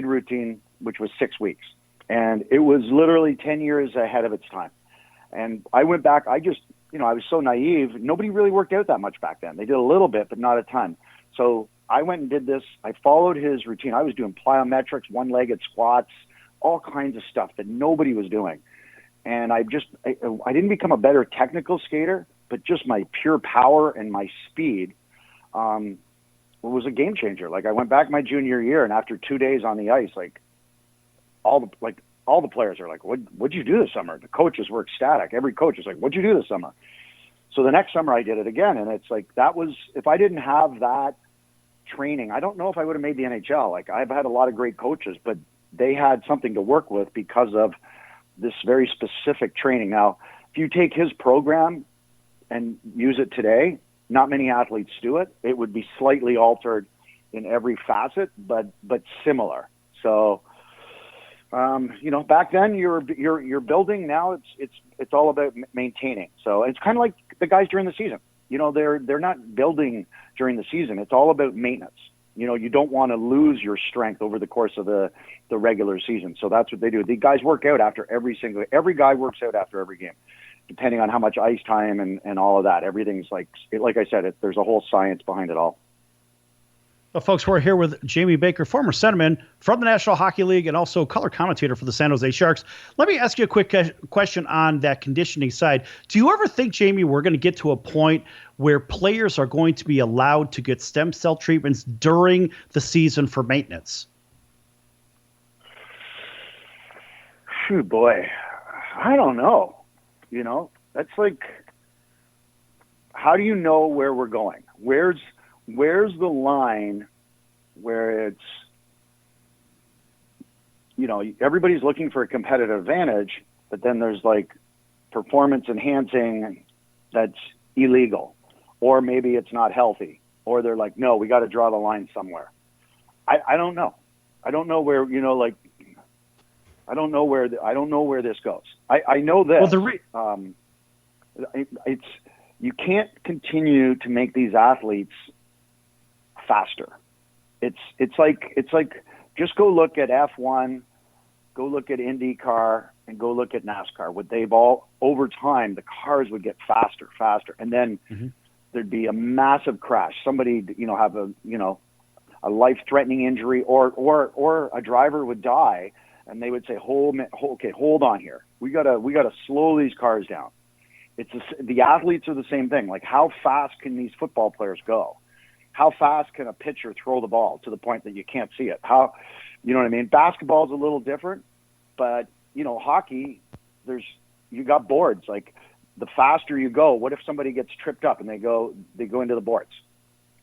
routine, which was 6 weeks. And it was literally 10 years ahead of its time. And I went back. I was so naive. Nobody really worked out that much back then. They did a little bit, but not a ton. So I went and did this. I followed his routine. I was doing plyometrics, one-legged squats, all kinds of stuff that nobody was doing. And I didn't become a better technical skater, but just my pure power and my speed was a game changer. Like, I went back my junior year, and after 2 days on the ice, all the players are like, what'd you do this summer? The coaches were ecstatic. Every coach is like, what'd you do this summer? So the next summer I did it again. And it's like, if I didn't have that training, I don't know if I would have made the NHL. Like, I've had a lot of great coaches, but they had something to work with because of this very specific training. Now, if you take his program and use it today, not many athletes do it. It would be slightly altered in every facet, but similar. So, back then you're building. Now it's all about maintaining. So it's kind of like the guys during the season. They're not building during the season. It's all about maintenance. You don't want to lose your strength over the course of the regular season. So that's what they do. The guys work out after every guy works out after every game, depending on how much ice time and all of that. Everything's like I said, there's a whole science behind it all. Well, folks, we're here with Jamie Baker, former centerman from the National Hockey League and also color commentator for the San Jose Sharks. Let me ask you a quick question on that conditioning side. Do you ever think, Jamie, we're going to get to a point where players are going to be allowed to get stem cell treatments during the season for maintenance? Shoot, boy, I don't know. That's like, how do you know where we're going? Where's the line where it's, everybody's looking for a competitive advantage, but then there's like performance enhancing that's illegal, or maybe it's not healthy, or they're like, no, we got to draw the line somewhere. I don't know. I don't know where, I don't know where this goes. I know this. Well, you can't continue to make these athletes faster. It's like just go look at F1, go look at IndyCar, and go look at NASCAR. What they've all, over time, the cars would get faster, and then there'd be a massive crash. Somebody have a life-threatening injury, or a driver would die, and they would say, hold on here. We gotta slow these cars down. The athletes are the same thing. Like, how fast can these football players go? How fast can a pitcher throw the ball to the point that you can't see it? You know what I mean? Basketball's a little different, but hockey, you got boards. Like, the faster you go, what if somebody gets tripped up and they go into the boards?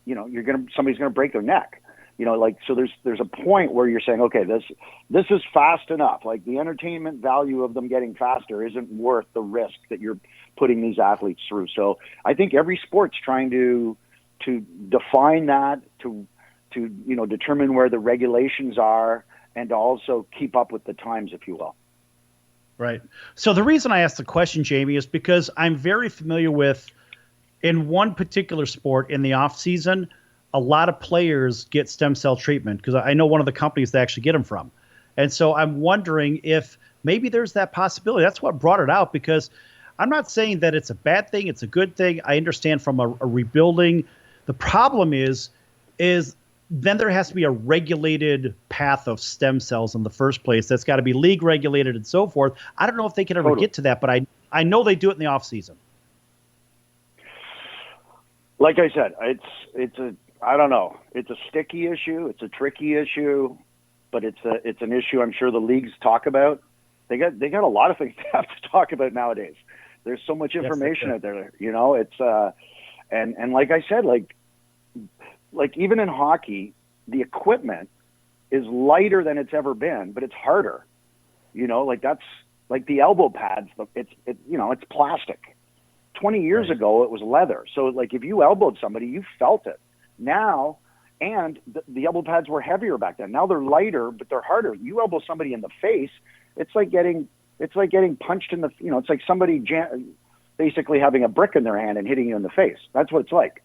Somebody's gonna break their neck. So there's a point where you're saying, okay, this is fast enough. Like, the entertainment value of them getting faster isn't worth the risk that you're putting these athletes through. So I think every sport's trying to define that, to determine where the regulations are, and to also keep up with the times, if you will. Right. So the reason I asked the question, Jamie, is because I'm very familiar with, in one particular sport in the off season, a lot of players get stem cell treatment, because I know one of the companies they actually get them from. And so I'm wondering if maybe there's that possibility. That's what brought it out, because I'm not saying that it's a bad thing. It's a good thing. I understand from a rebuilding. The problem is then there has to be a regulated path of stem cells in the first place. That's got to be league regulated and so forth. I don't know if they can ever get to that, but I know they do it in the off season. Like I said, I don't know. It's a sticky issue. It's a tricky issue, but it's an issue I'm sure the leagues talk about. They got a lot of things to have to talk about nowadays. There's so much information out there. It's and like I said, like even in hockey, the equipment is lighter than it's ever been, but it's harder. That's like the elbow pads. It's plastic. 20 years ago, it was leather. So, like, if you elbowed somebody, you felt it. Now, and the elbow pads were heavier back then. Now they're lighter, but they're harder. You elbow somebody in the face, it's like getting punched in the, it's like somebody basically having a brick in their hand and hitting you in the face. That's what it's like.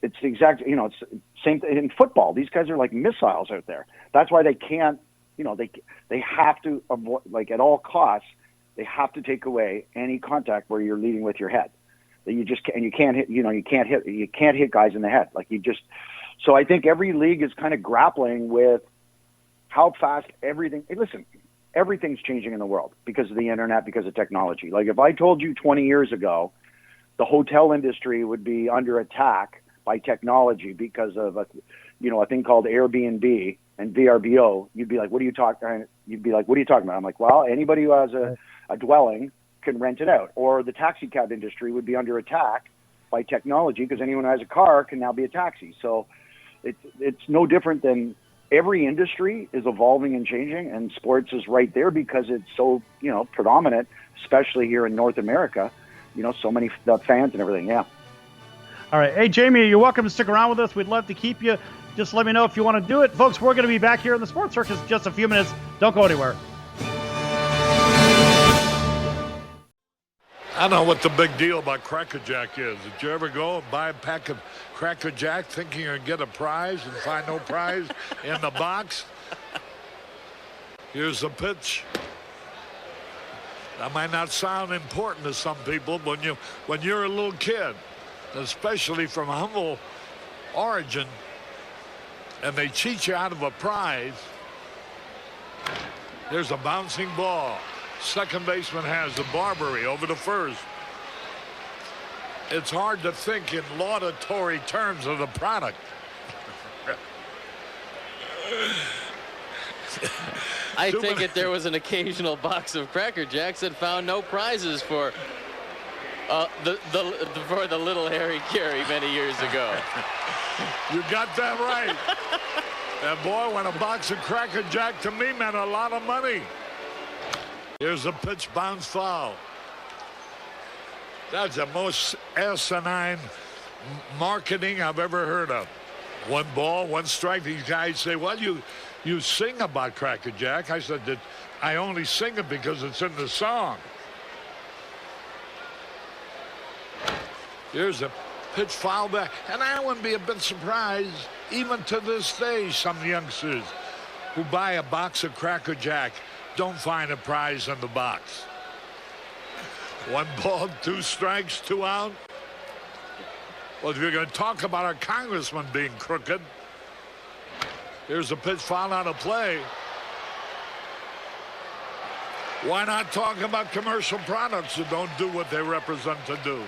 It's the exact, it's same thing in football. These guys are like missiles out there. That's why they can't, they have to avoid, like, at all costs, they have to take away any contact where you're leading with your head. That you just and you can't hit, you can't hit guys in the head. Like, you just. So I think every league is kind of grappling with how fast everything. Hey, listen, everything's changing in the world because of the internet, because of technology. Like, if I told you 20 years ago, the hotel industry would be under attack by technology because of a thing called Airbnb and VRBO, you'd be like, what are you talking? You'd be like, what are you talking about? I'm like, well, anybody who has a dwelling can rent it out. Or the taxi cab industry would be under attack by technology because anyone who has a car can now be a taxi. So it's no different than every industry is evolving and changing, and sports is right there because it's so, predominant, especially here in North America, so many fans and everything. Yeah. All right. Hey, Jamie, you're welcome to stick around with us. We'd love to keep you. Just let me know if you want to do it. Folks, we're going to be back here in the Sports Circus in just a few minutes. Don't go anywhere. I don't know what the big deal about Cracker Jack is. Did you ever go and buy a pack of Cracker Jack thinking you're going to get a prize and find no prize in the box? Here's the pitch. That might not sound important to some people when you're a little kid, especially from humble origin, and they cheat you out of a prize. There's a bouncing ball. Second baseman has the Barbary over to first. It's hard to think in laudatory terms of the product. I think if there was an occasional box of Cracker Jacks that found no prizes for the little Harry Carey many years ago. You got that right. And boy, when a box of Cracker Jack to me meant a lot of money. Here's a pitch, bounce foul. That's the most asinine marketing I've ever heard of. One ball, one strike. These guys say, well, you sing about Cracker Jack. I said that I only sing it because it's in the song. Here's a pitch foul back. And I wouldn't be a bit surprised, even to this day, some youngsters who buy a box of Cracker Jack don't find a prize in the box. One ball, two strikes, two out. Well, if you're going to talk about our congressman being crooked, here's a pitch foul out of play. Why not talk about commercial products that don't do what they represent to do?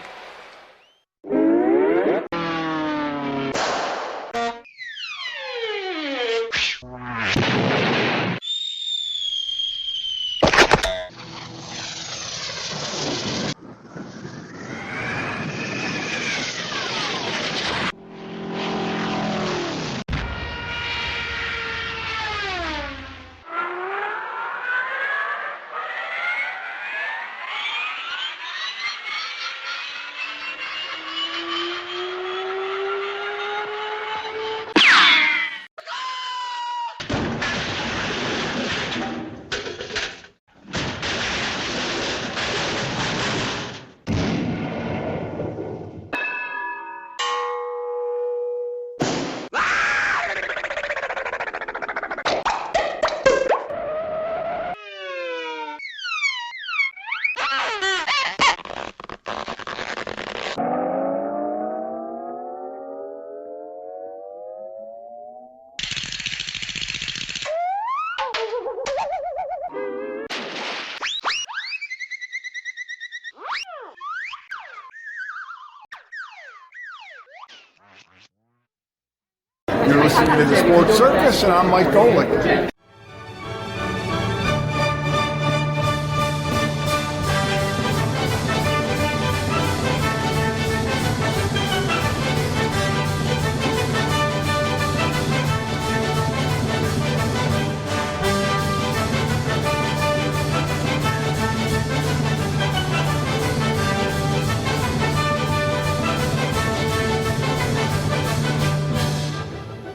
You're listening to the Sports Circus, and I'm Mike Golick.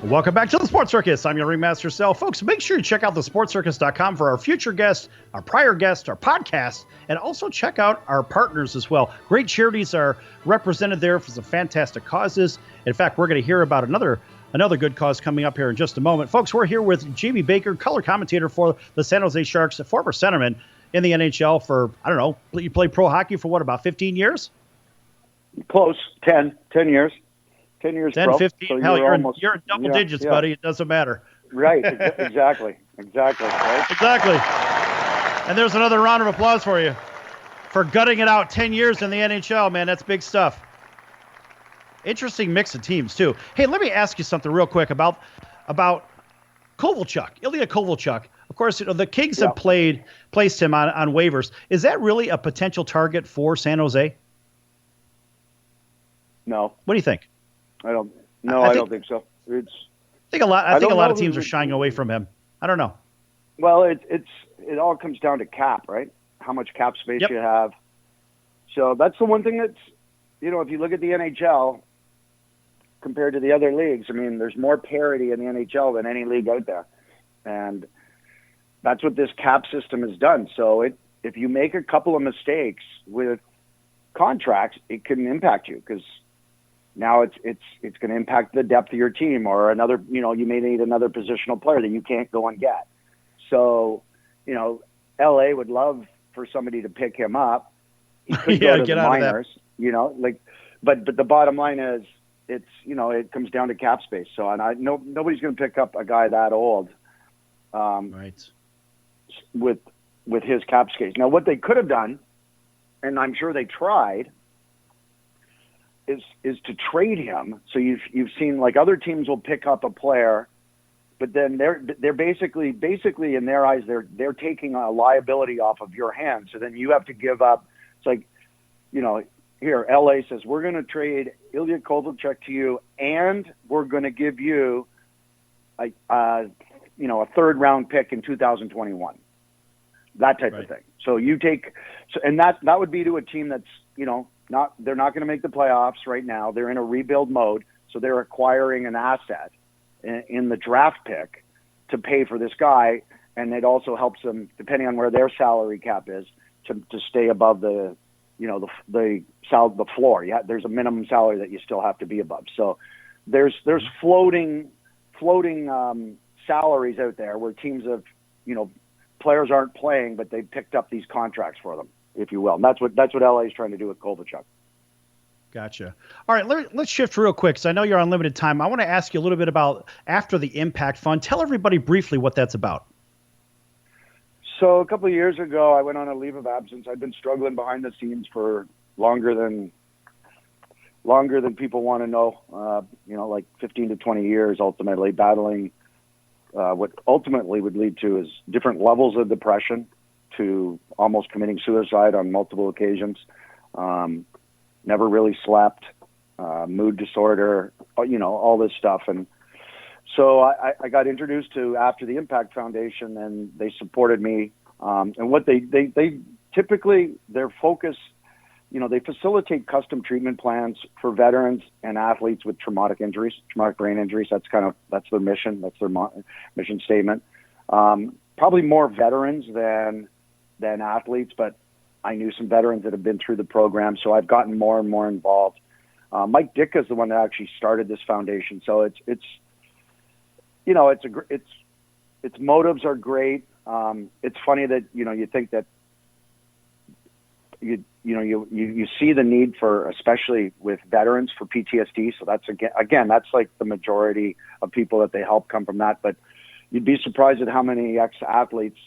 Welcome back to the Sports Circus. I'm your Ringmaster Sal. Folks, make sure you check out thesportscircus.com for our future guests, our prior guests, our podcasts, and also check out our partners as well. Great charities are represented there for some fantastic causes. In fact, we're going to hear about another good cause coming up here in just a moment. Folks, we're here with Jamie Baker, color commentator for the San Jose Sharks, a former centerman in the NHL for, I don't know, you played pro hockey for what, about 15 years? Close, 10 years. 10 years 10, pro. 15, So hell, you're in double yeah, digits, yeah. buddy. It doesn't matter. Right, exactly. Right? Exactly. And there's another round of applause for you for gutting it out 10 years in the NHL, man. That's big stuff. Interesting mix of teams, too. Hey, let me ask you something real quick about Kovalchuk, Ilya Kovalchuk. Of course, the Kings have placed him on waivers. Is that really a potential target for San Jose? No. What do you think? I don't think so. I think a lot of teams are shying away from him. I don't know. Well, it all comes down to cap, right? How much cap space you have. So that's the one thing that's, if you look at the NHL compared to the other leagues, I mean, there's more parity in the NHL than any league out there. And that's what this cap system has done. So if you make a couple of mistakes with contracts, it can impact you because now it's going to impact the depth of your team, or another, you may need another positional player that you can't go and get. So, LA would love for somebody to pick him up. He could go to the minors, but the bottom line is it comes down to cap space. So, and nobody's going to pick up a guy that old, right, with his cap space. Now, what they could have done, and I'm sure they tried, is to trade him. So you've seen like other teams will pick up a player, but then they're basically in their eyes they're taking a liability off of your hands. So then you have to give up. It's like, here LA says we're going to trade Ilya Kovalchuk to you, and we're going to give you a third round pick in 2021. That type of thing. So you take, and that would be to a team that's they're not going to make the playoffs right now. They're in a rebuild mode, so they're acquiring an asset in the draft pick to pay for this guy, and it also helps them, depending on where their salary cap is, to stay above the floor. Yeah, there's a minimum salary that you still have to be above. So there's floating salaries out there where teams have players aren't playing, but they've picked up these contracts for them, if you will. And that's what LA is trying to do with Kovalchuk. Gotcha. All right, let's shift real quick because I know you're on limited time. I want to ask you a little bit about After the Impact Fund. Tell everybody briefly what that's about. So a couple of years ago, I went on a leave of absence. I'd been struggling behind the scenes for longer than people want to know. Like 15 to 20 years, ultimately battling what ultimately would lead to is different levels of depression to almost committing suicide on multiple occasions. Never really slept, mood disorder, all this stuff. And so I got introduced to After the Impact Foundation, and they supported me. And what they typically, their focus, they facilitate custom treatment plans for veterans and athletes with traumatic brain injuries. That's their mission. That's their mission statement. Probably more veterans than athletes, but I knew some veterans that have been through the program, so I've gotten more and more involved. Mike Ditka is the one that actually started this foundation, so its motives are great. It's funny that you think that you see the need for, especially with veterans, for PTSD. So that's again that's like the majority of people that they help come from that. But you'd be surprised at how many ex-athletes,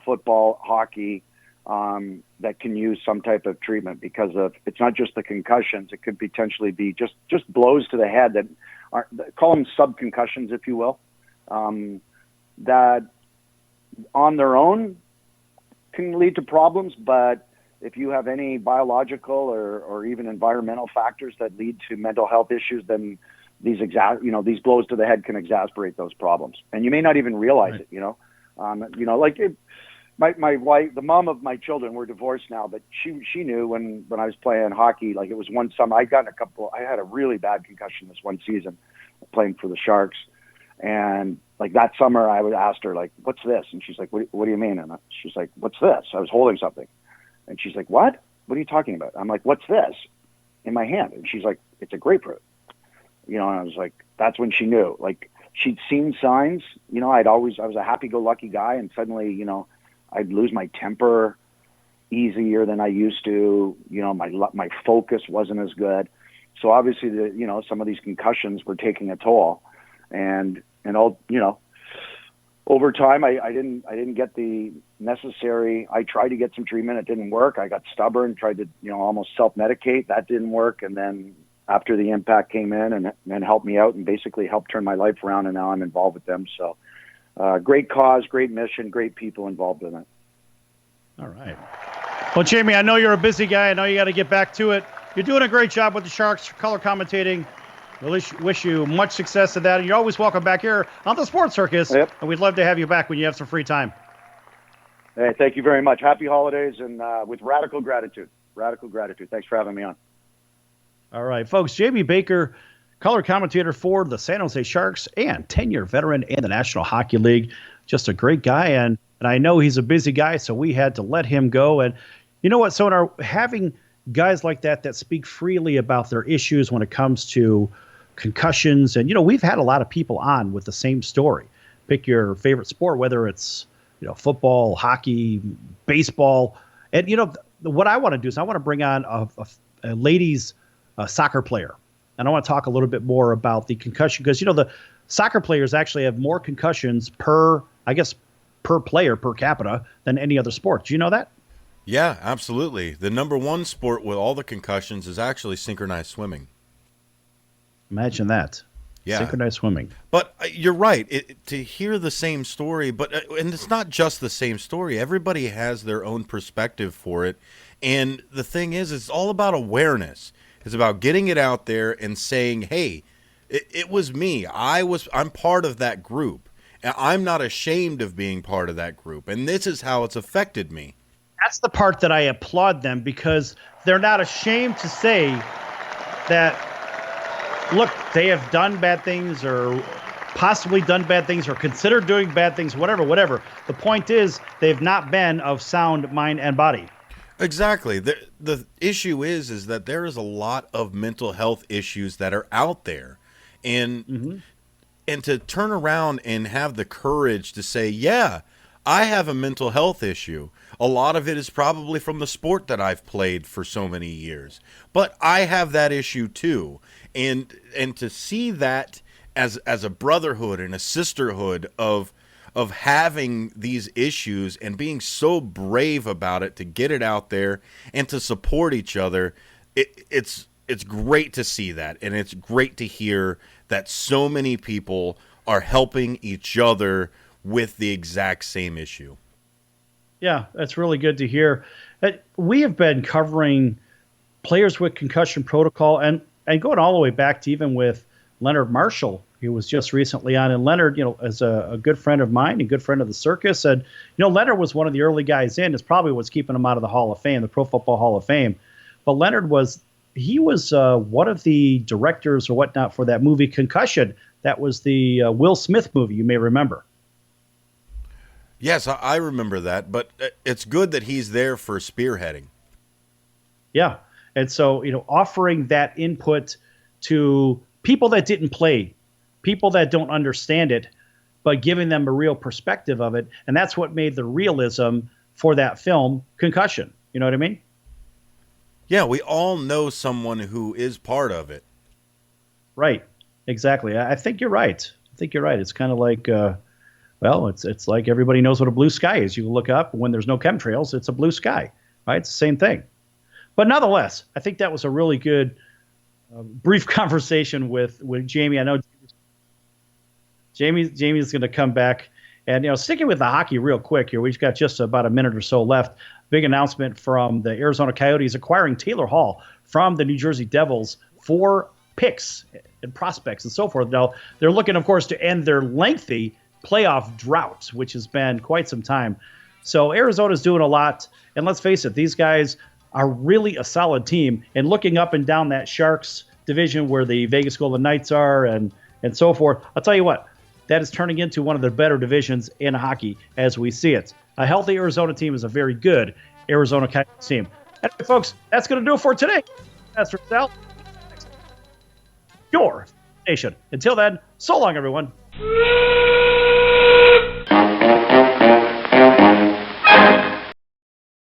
football, hockey, that can use some type of treatment because of, it's not just the concussions. It could potentially be just blows to the head that call them subconcussions, if you will, that on their own can lead to problems. But if you have any biological or even environmental factors that lead to mental health issues, then these blows to the head can exacerbate those problems. And you may not even realize it, My wife, the mom of my children, we're divorced now, but she knew when I was playing hockey. Like, it was one summer I had a really bad concussion this one season playing for the Sharks. And like that summer, I would ask her, like, what's this? And she's like, what do you mean? And she's like, what's this? I was holding something. And she's like, what? What are you talking about? I'm like, what's this in my hand? And she's like, it's a grapefruit. You know, and I was like, that's when she knew. Like, she'd seen signs. You know, I was a happy-go-lucky guy, and suddenly, you know, I'd lose my temper easier than I used to. You know, my focus wasn't as good. So obviously, some of these concussions were taking a toll, and all, you know, over time, I didn't get the necessary. I tried to get some treatment. It didn't work. I got stubborn, tried to, you know, almost self-medicate. That didn't work. And then after the impact came in and helped me out and basically helped turn my life around, and now I'm involved with them. So great cause, great mission, great people involved in it. All right. Well, Jamie, I know you're a busy guy. I know you got to get back to it. You're doing a great job with the Sharks, color commentating. We wish you much success in that. And you're always welcome back here on the Sports Circus. Yep. And we'd love to have you back when you have some free time. Hey, thank you very much. Happy holidays, and with radical gratitude. Radical gratitude. Thanks for having me on. All right, folks. Jamie Baker, color commentator for the San Jose Sharks and 10-year veteran in the National Hockey League. Just a great guy, and I know he's a busy guy, so we had to let him go. And you know what, Sonar, having guys like that speak freely about their issues when it comes to concussions, and, you know, we've had a lot of people on with the same story. Pick your favorite sport, whether it's, you know, football, hockey, baseball. And, you know, what I want to do is I want to bring on a ladies soccer player. And I want to talk a little bit more about the concussion, because, you know, the soccer players actually have more concussions per player per capita than any other sport. Do you know that? Yeah, absolutely. The number one sport with all the concussions is actually synchronized swimming. Imagine that. Yeah. Synchronized swimming. But you're right. To hear the same story, and it's not just the same story. Everybody has their own perspective for it. And the thing is, it's all about awareness. It's about getting it out there and saying, hey, it was me. I'm part of that group. And I'm not ashamed of being part of that group. And this is how it's affected me. That's the part that I applaud them, because they're not ashamed to say that, look, they have done bad things or possibly done bad things or considered doing bad things, whatever. The point is they've not been of sound mind and body. Exactly. The issue is that there is a lot of mental health issues that are out there. And and to turn around and have the courage to say, yeah, I have a mental health issue. A lot of it is probably from the sport that I've played for so many years. But I have that issue too. And to see that as a brotherhood and a sisterhood of having these issues and being so brave about it, to get it out there and to support each other, it's great to see that. And it's great to hear that so many people are helping each other with the exact same issue. Yeah, that's really good to hear. We have been covering players with concussion protocol and going all the way back to even with Leonard Marshall, who was just recently on. And Leonard, you know, is a good friend of mine, a good friend of the circus. And, you know, Leonard was one of the early guys in. It's probably what's keeping him out of the Hall of Fame, the Pro Football Hall of Fame. But Leonard was one of the directors or whatnot for that movie Concussion. That was the Will Smith movie, you may remember. Yes, I remember that, but it's good that he's there for spearheading. Yeah, and so, you know, offering that input to people that didn't play, people that don't understand it, but giving them a real perspective of it, and that's what made the realism for that film Concussion. You know what I mean? Yeah, we all know someone who is part of it. Right, exactly. I think you're right. It's kind of like... well, it's like everybody knows what a blue sky is. You look up when there's no chemtrails, it's a blue sky, right? It's the same thing. But nonetheless, I think that was a really good, brief conversation with Jamie. I know Jamie's going to come back. And, you know, sticking with the hockey real quick here, we've got just about a minute or so left. Big announcement from the Arizona Coyotes acquiring Taylor Hall from the New Jersey Devils for picks and prospects and so forth. Now, they're looking, of course, to end their lengthy playoff drought, which has been quite some time. So Arizona's doing a lot. And let's face it, these guys are really a solid team. And looking up and down that Sharks division where the Vegas Golden Knights are and so forth, I'll tell you what, that is turning into one of the better divisions in hockey as we see it. A healthy Arizona team is a very good Arizona Coyotes team. Anyway, folks, that's going to do it for today. Master Sal, your station. Until then, so long, everyone.